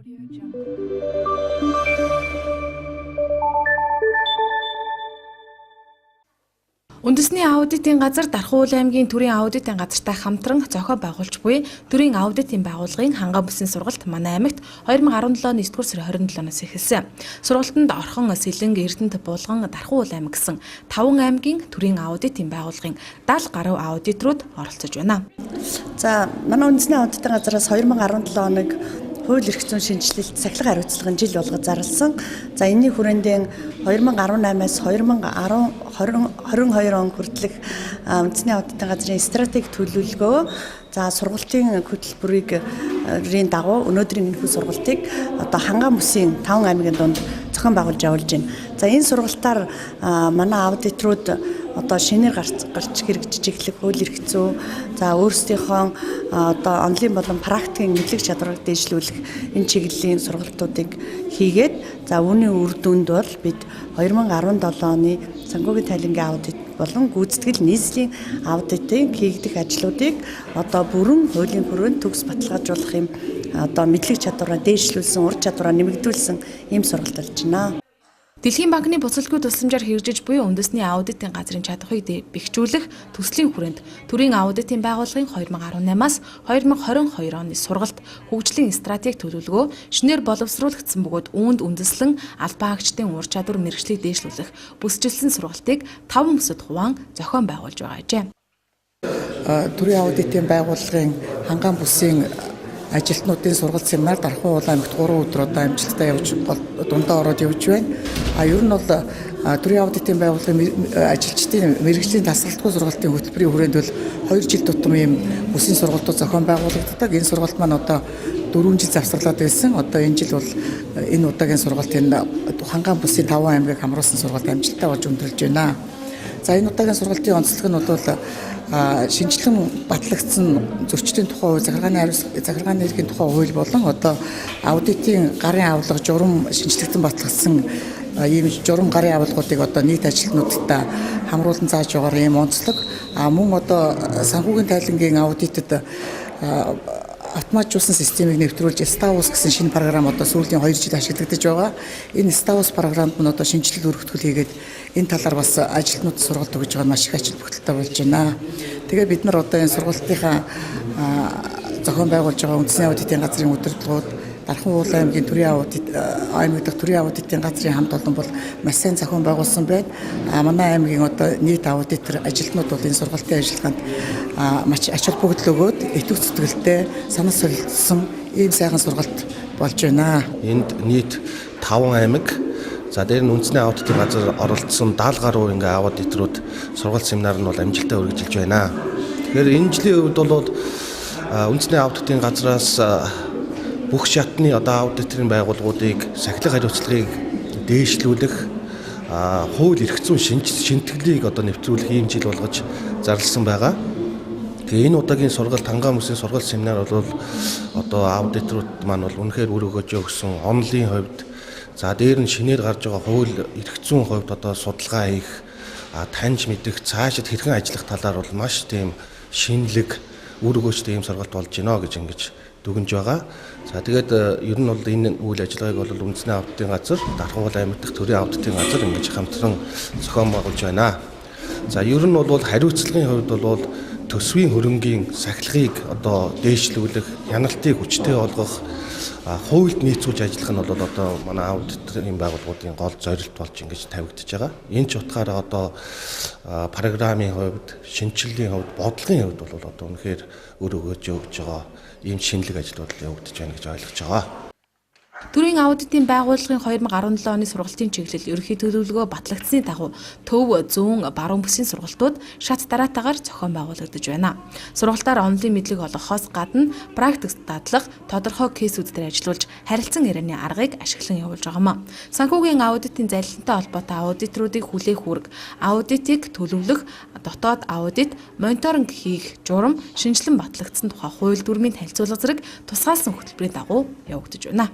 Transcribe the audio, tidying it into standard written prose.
Үндэсний аудитын газар Дархан Уулын аймгийн төрийн аудитын газартай хамтран зохион байгуулж буй төрийн аудитын байгууллагын хангаан бүсийн сургалт манай аймагт 2017 оны 9-р сарын 27-наас эхэлсэн. Сургалтанд Орхон, Сэлэнг, Эрдэнэт, Булган, Дархан Уул аймаг гэсэн 5 аймгийн төрийн аудитын байгууллагын 70 гаруй аудиторууд оролцож байна. За, манай үндэсний аудитын газараас 2017 оног хууль эрх зүйн шинжилэлт сахилга хариуцлагын жил болгож зарласан. За, энэний хүрээндээ 2018-аас 2022 он хүртэлх үндэсний аудитын газрын стратеги төлөвлөгөө, за сургалтын хөтөлбөрийн дагуу өнөөдрийн энэхүү сургалтыг одоо хангаан бүсийн 5 аймгийн дунд зохион байгуулж явуулж байна. За, энэ сургалтаар манай аудиторууд одоо шинээр гарч хэрэгжиж эхлэх хууль эрх зүй, за өөрсдийнхөө одоо онлайн болон практикийн мэдлэг чадварыг дэвшлүүлэх энэ чиглэлийн сургалтуудыг хийгээд, за үүний үр дүнд бол бид 2017 оны санхүүгийн тайлангийн аудит болон гүйцэтгэл нийслэлийн аудитын хийгдэх ажлуудыг одоо бүрэн хуулийн хүрээнд төгс баталгаажуулах юм одоо мэдлэг чадвараа дээшлүүлсэн, ур чадвараа нэмэгдүүлсэн ийм сургалт болж байна. Дэлхийн банкны буцалгүй тусламжаар хэрэгжиж буй үндэсний аудитын газрын чадварыг бэхжүүлэх төслийн хүрээнд төрийн аудитын байгууллагын 2018-аас 2022 оны сургалт хөгжлийн стратеги төлөвлөгөө шинээр боловсруулагдсан бөгөөд үүнд үндэслэн албан хаагчдын ур чадвар мэргэжлийг дээшлүүлэх бүсчилсэн сургалтыг 5 бүсэд хуваан зохион байгуулж байгаа ажээ. Төрийн аудитын байгууллагын хангаан бүсийн ажилтнуудын сургалт семинар Дархан Уул аймагт 3 өдөр одоо амжилттай явж дундаа ороод явж байна. Ер нь бол төрийн аудитын байгууллагын ажилчдын мэргэжлийн тасралтгүй сургалтын хөтөлбөрийн хүрээнд бол 2 жил тутам ийм бүсийн сургалтууд зохион байгуулагддаг. Энэ сургалт маань одоо 4 жил завсарлаад байсан. Одоо энэ жил бол энэ удаагийн сургалт энэ хангаан бүсийн 5 аймгийг хамруулсан сургалт амжилттай болж өндөрлж байна. За, энэ удаагийн сургалтын онцлог нь бол шинжилэн батлагдсан зөрчлийн тухай захиргааны эрхийн тухай хууль болон одоо аудитын гарын авлага журам шинжилэгдэн батлагдсан ийм журам гарын авлагуудыг одоо нийт ажилтнуудтай хамруулан зааж байгаа ийм онцлог. Мөн одоо санхүүгийн тайлангийн аудитэд автоматжуулсан системийг нэвтрүүлж Stavus гэсэн шинэ програм одоо сүүлийн 2 жил ашиглагдаж байгаа. Энэ Stavus програмд нь одоо шинжилэл өргөтгөл хийгээд энэ талаар бас ажилтнууд сургалт өгж байгаа маш их ачаал бүгдэлтэй болж байна. Тэгээ бид нар одоо энэ сургалтынхаа зохион байгуулж байгаа үндэсний аудитын газрын удирдлагууд Дархан Уул аймгийн төрийн аудитын газрын хамт олон бол маш сайн зохион байгуулсан байна. Манай аймгийн одоо нийт аудитор ажилтнууд бол энэ сургалтын ажиллагаанд маш ачаал бүгдэл өгөөд итгэв зүтгэлтэй санал солилцсон ийм сайхан сургалт болж байна. Энд нийт 5 аймаг, за дээр нь үндэсний аудитын газар оролцсон 70 гаруй ингээ аудиторууд сургалт семинар нь бол амжилттай үргэлжилж байна. Тэгэхээр энэ жилийн үед бол үндэсний аудитын газраас бүх шатны одоо аудиторын байгууллагуудыг сахилга хариуцлагыг дээшлүүлэх, хууль эрх зүйн шинтгэлийг одоо нэвтрүүлэх ийм жил болгож зарласан байгаа. Тэгээ энэ удаагийн сургалт хангаан бүсийн сургалт семинар бол одоо аудиторууд маань бол үнэхээр үр өгөөж өгсөн онлын хувьд, за дээр нь шинээр гарч байгаа хууль эрх зүйн хувьд одоо судалгаа хийх, таньж мэдэх, цаашид хэрхэн ажиллах талаар бол маш тийм шинэлэг, үр өгөөжтэй ийм сургалт болж байна гэж ингэж дүгнж байгаа. За тэгээд ер нь бол энэ үйл ажиллагааг бол үндэсний аудитын газар, Дархан Уул аймаг дахь төрийн аудитын газар ингэж хамтран зохион байгуулж байна. За ер нь бол хариуцлагын хувьд бол төсвийн хөрөнгийн сахилгыг одоо дээшлүүлэх, хяналтыг хүчтэй болгох, хуульд нийцүүлж ажиллах нь бол одоо манай аудиторын байгууллагуудын гол зорилт болж ингэж тавигдж байгаа. Энэ ч утгаараа одоо программын хувьд, шинжилгээний хувьд, бодлогын хувьд бол одоо үнэхээр үр өгөөж өгж байгаа ийм шинэлэг ажлууд явагдаж байна гэж ойлгож байгаа. Төрийн аудитын байгууллагын 2017 оны сургалтын чиглэл ерөнхий төлөвлөгөө батлагдсны дагуу төв, зүүн, баруун бүсийн сургалтууд шат дараатаагаар зохион байгуулагдаж байна. Сургалтаар онлын мэдлэг олгохоос гадна практикт дадлах, тодорхой кейсүүд дээр ажиллуулж харилцан ярианы аргыг ашиглан явуулж байгаамаа. Санхүүгийн аудитын залилантай холбоотой аудиторуудыг хүлээх үүрэг, аудитыг төлөвлөх, дотоод аудит, мониторинг хийх журам, шинжилэн батлагдсан тухай хууль дүрмийн танилцуулга зэрэг тусгаалсан хөтөлбөрийн дагуу явагдаж байна.